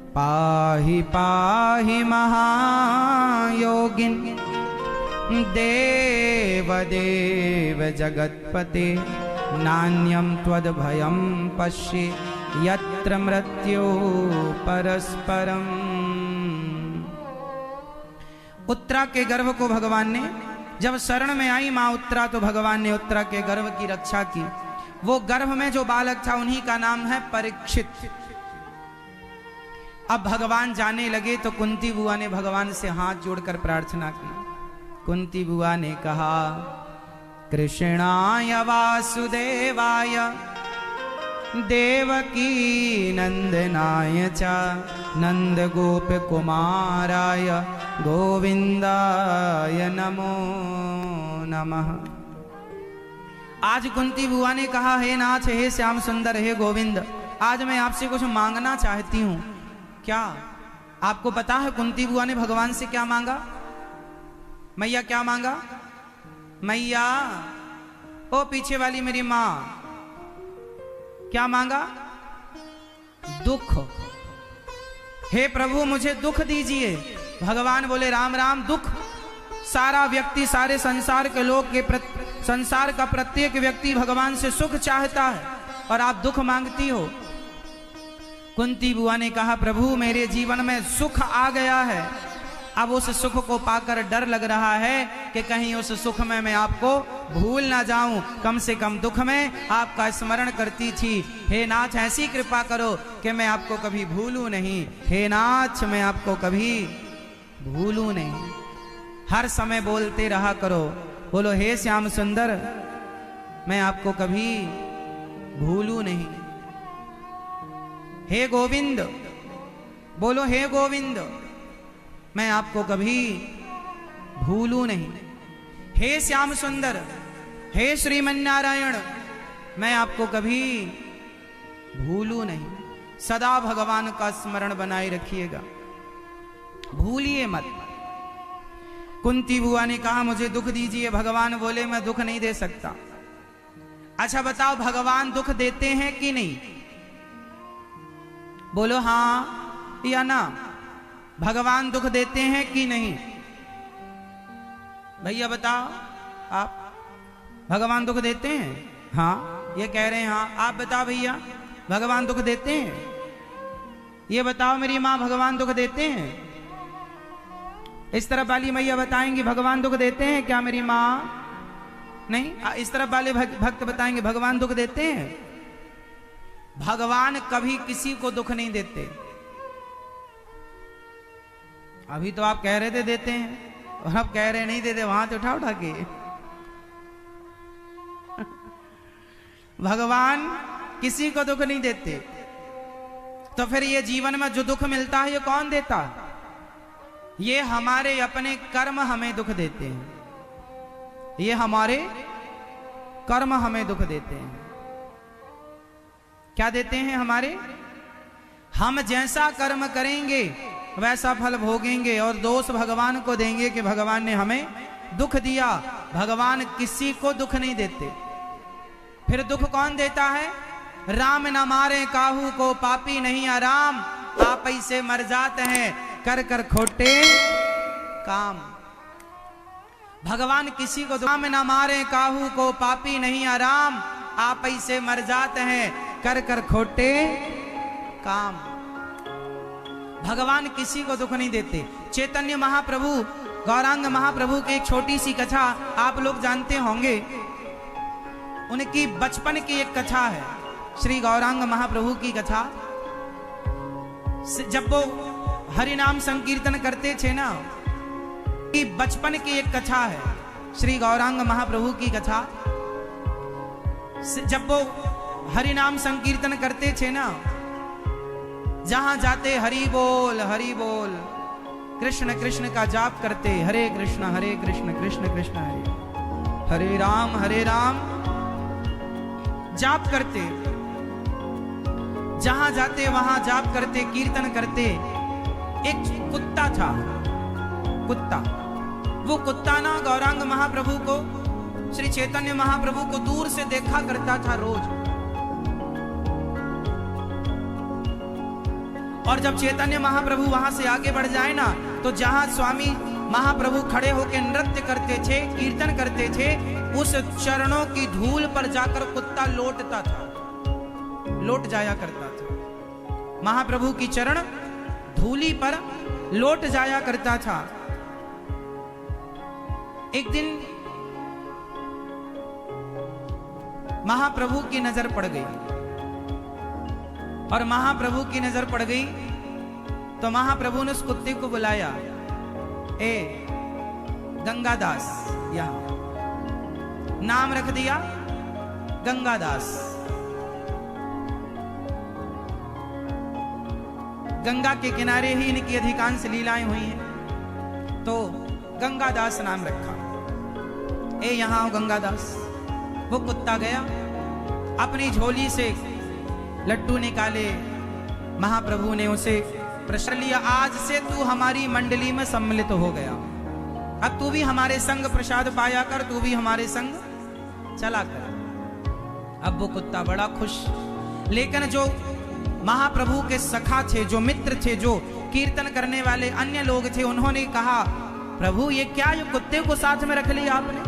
पाहि पाहि महायोगिन देव देव जगत्पते नान्यं त्वद्भयं पश्ये यत्र मृत्यो परस्परम। उत्तरा के गर्भ को भगवान ने जब शरण में आई मां उत्तरा तो भगवान ने उत्तरा के गर्भ की रक्षा की। वो गर्भ में जो बालक था उन्हीं का नाम है परीक्षित। अब भगवान जाने लगे तो कुंती बुआ ने भगवान से हाथ जोड़कर प्रार्थना की। कुंती बुआ ने कहा, कृष्णाय वासुदेवाय देवकी नंदनाय च नंद गोप कुमाराय गोविंदाय नमो नमः। आज कुंती बुआ ने कहा, हे नाथ, हे श्याम सुंदर, हे गोविंद, आज मैं आपसे कुछ मांगना चाहती हूं। क्या आपको पता है कुंती बुआ ने भगवान से क्या मांगा? मैया क्या मांगा? मैया, ओ पीछे वाली मेरी मां, क्या मांगा? दुख। हे प्रभु मुझे दुख दीजिए। भगवान बोले, राम राम, दुख? सारा व्यक्ति, सारे संसार के लोग के संसार का प्रत्येक व्यक्ति भगवान से सुख चाहता है और आप दुख मांगती हो। कुंती बुआ ने कहा, प्रभु मेरे जीवन में सुख आ गया है, अब उस सुख को पाकर डर लग रहा है कि कहीं उस सुख में मैं आपको भूल ना जाऊं। कम से कम दुख में आपका स्मरण करती थी। हे नाथ, ऐसी कृपा करो कि मैं आपको कभी भूलूं नहीं। हे नाथ, मैं आपको कभी भूलूं नहीं। हर समय बोलते रहा करो, बोलो, हे श्याम सुंदर, मैं आपको कभी भूलूं नहीं। हे गोविंद, बोलो, हे गोविंद, मैं आपको कभी भूलूं नहीं। हे श्याम सुंदर, हे श्रीमन्नारायण, मैं आपको कभी भूलूं नहीं। सदा भगवान का स्मरण बनाए रखिएगा, भूलिए मत। कुंती बुआ ने कहा, मुझे दुख दीजिए। भगवान बोले, मैं दुख नहीं दे सकता। अच्छा बताओ, भगवान दुख देते हैं कि नहीं? बोलो हां या ना। भगवान दुख देते हैं कि नहीं? भैया बताओ, आप भगवान दुख देते हैं? हाँ, ये कह रहे हैं हाँ। आप बताओ भैया, भगवान दुख देते हैं? ये बताओ मेरी माँ, भगवान दुख देते हैं? इस तरफ वाली मैया बताएंगी भगवान दुख देते हैं क्या मेरी माँ? नहीं। इस तरफ वाले भक्त बताएंगे भगवान दुख देते हैं? भगवान कभी किसी को दुख नहीं देते। अभी तो आप कह रहे थे देते हैं और अब कह रहे नहीं देते। वहां तो उठा उठा के भगवान किसी को दुख नहीं देते। तो फिर ये जीवन में जो दुख मिलता है ये कौन देता? ये हमारे अपने कर्म हमें दुख देते हैं। ये हमारे कर्म हमें दुख देते हैं। क्या देते हैं? हमारे, हम जैसा कर्म करेंगे वैसा फल भोगेंगे और दोष भगवान को देंगे कि भगवान ने हमें दुख दिया। भगवान किसी को दुख नहीं देते। फिर दुख कौन देता है? राम न मारे काहू को पापी नहीं आराम, आप ऐसे मर जाते हैं कर कर खोटे काम। भगवान किसी को राम न मारे काहू को पापी नहीं आराम, आप ऐसे मर जाते हैं कर कर खोटे काम। भगवान किसी को दुख नहीं देते। चैतन्य महाप्रभु, गौरांग महाप्रभु की एक छोटी सी कथा आप लोग जानते होंगे। उनकी बचपन की एक कथा है, श्री गौरांग महाप्रभु की कथा। जब वो हरि नाम संकीर्तन करते थे ना, कि बचपन की एक कथा है, श्री गौरांग महाप्रभु की कथा। जब वो हरि नाम संकीर्तन करते थे ना, जहां जाते हरि बोल कृष्ण कृष्ण का जाप करते, हरे कृष्ण कृष्ण कृष्ण हरे हरे राम जाप करते। जहां जाते वहां जाप करते, कीर्तन करते। एक कुत्ता था, कुत्ता। वो कुत्ता ना गौरांग महाप्रभु को, श्री चैतन्य महाप्रभु को दूर से देखा करता था रोज। और जब चैतन्य महाप्रभु वहां से आगे बढ़ जाए ना, तो जहां स्वामी महाप्रभु खड़े होकर नृत्य करते थे, कीर्तन करते थे, उस चरणों की धूल पर जाकर कुत्ता लौटता था, लौट जाया करता था। महाप्रभु की चरण धूली पर लौट जाया करता था। एक दिन महाप्रभु की नजर पड़ गई, और महाप्रभु की नजर पड़ गई तो महाप्रभु ने उस कुत्ते को बुलाया, ए गंगादास, यहां नाम रख दिया गंगादास। गंगा के किनारे ही इनकी अधिकांश लीलाएं हुई हैं, तो गंगादास नाम रखा। ए यहां आओ गंगादास। वो कुत्ता गया, अपनी झोली से लड्डू निकाले, महाप्रभु ने उसे प्रश्न लिया, आज से तू हमारी मंडली में सम्मिलित हो गया, अब तू भी हमारे संग प्रसाद पाया कर, तू भी हमारे संग चला कर। अब वो कुत्ता बड़ा खुश। लेकिन जो महाप्रभु के सखा थे, जो मित्र थे, जो कीर्तन करने वाले अन्य लोग थे, उन्होंने कहा, प्रभु ये क्या, ये कुत्ते को साथ में रख लिया आपने?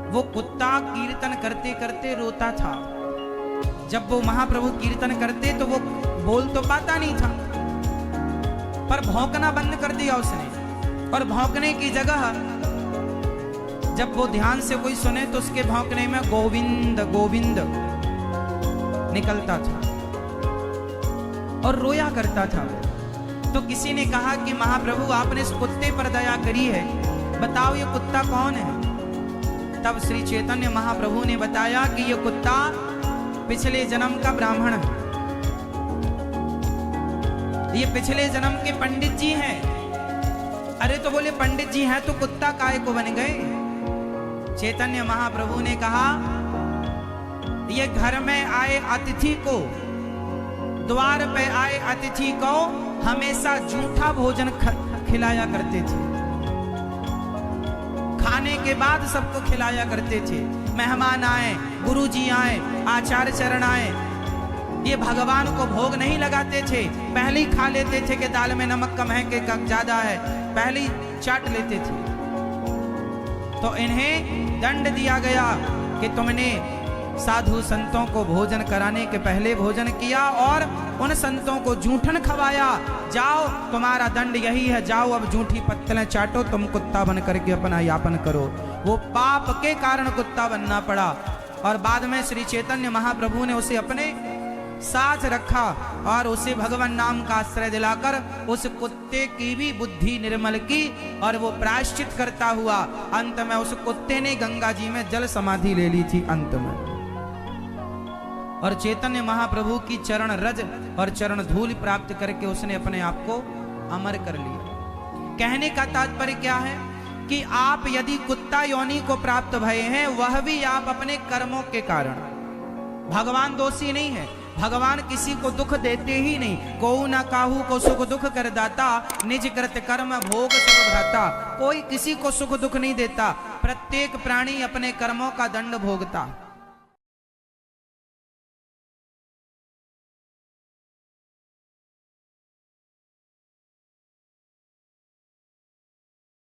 वो कुत्ता कीर्तन करते करते रोता था। जब वो महाप्रभु कीर्तन करते तो वो बोल तो पाता नहीं था, पर भौंकना बंद कर दिया उसने। और भौंकने की जगह जब वो ध्यान से कोई सुने तो उसके भौंकने में गोविंद गोविंद निकलता था और रोया करता था। तो किसी ने कहा कि महाप्रभु आपने इस कुत्ते पर दया करी है, बताओ ये कुत्ता कौन है? तब श्री चैतन्य महाप्रभु ने बताया कि ये कुत्ता पिछले जन्म का ब्राह्मण है, ये पिछले जन्म के पंडित जी हैं। अरे तो बोले पंडित जी हैं तो कुत्ता काहे को बन गए? चैतन्य महाप्रभु ने कहा, ये घर में आए अतिथि को, द्वार पे आए अतिथि को हमेशा झूठा भोजन खिलाया करते थे, खाने के बाद सबको खिलाया करते थे। मेहमान आए, गुरुजी आए, आचार्य चरण आए, ये भगवान को भोग नहीं लगाते थे, पहले ही खा लेते थे कि दाल में नमक कम है कि ज्यादा है, पहले ही चाट लेते थे। तो इन्हें दंड दिया गया कि तुमने साधु संतों को भोजन कराने के पहले भोजन किया और उन संतों को जूठन खवाया, जाओ तुम्हारा दंड यही है, जाओ अब जूठी पत्तलें चाटो, तुम कुत्ता बन करके अपना यापन करो। वो पाप के कारण कुत्ता बनना पड़ा। और बाद में श्री चैतन्य महाप्रभु ने उसे अपने साथ रखा और उसे भगवान नाम का आश्रय दिलाकर उस कुत्ते की भी बुद्धि निर्मल की, और वो प्रायश्चित करता हुआ अंत में उस कुत्ते ने गंगा जी में जल समाधि ले ली थी अंत में। और चैतन्य महाप्रभु की चरण रज और चरण धूल प्राप्त करके उसने अपने आप को अमर कर लिया। कहने का तात्पर्य क्या है कि आप यदि कुत्ता योनि को प्राप्त भये हैं, वह भी आप अपने कर्मों के कारण। भगवान दोषी नहीं है, भगवान किसी को दुख देते ही नहीं। को न काहू को सुख दुख कर दाता, निज कृत कर्म भोग सब भ्राता। कोई किसी को सुख दुख नहीं देता, प्रत्येक प्राणी अपने कर्मों का दंड भोगता।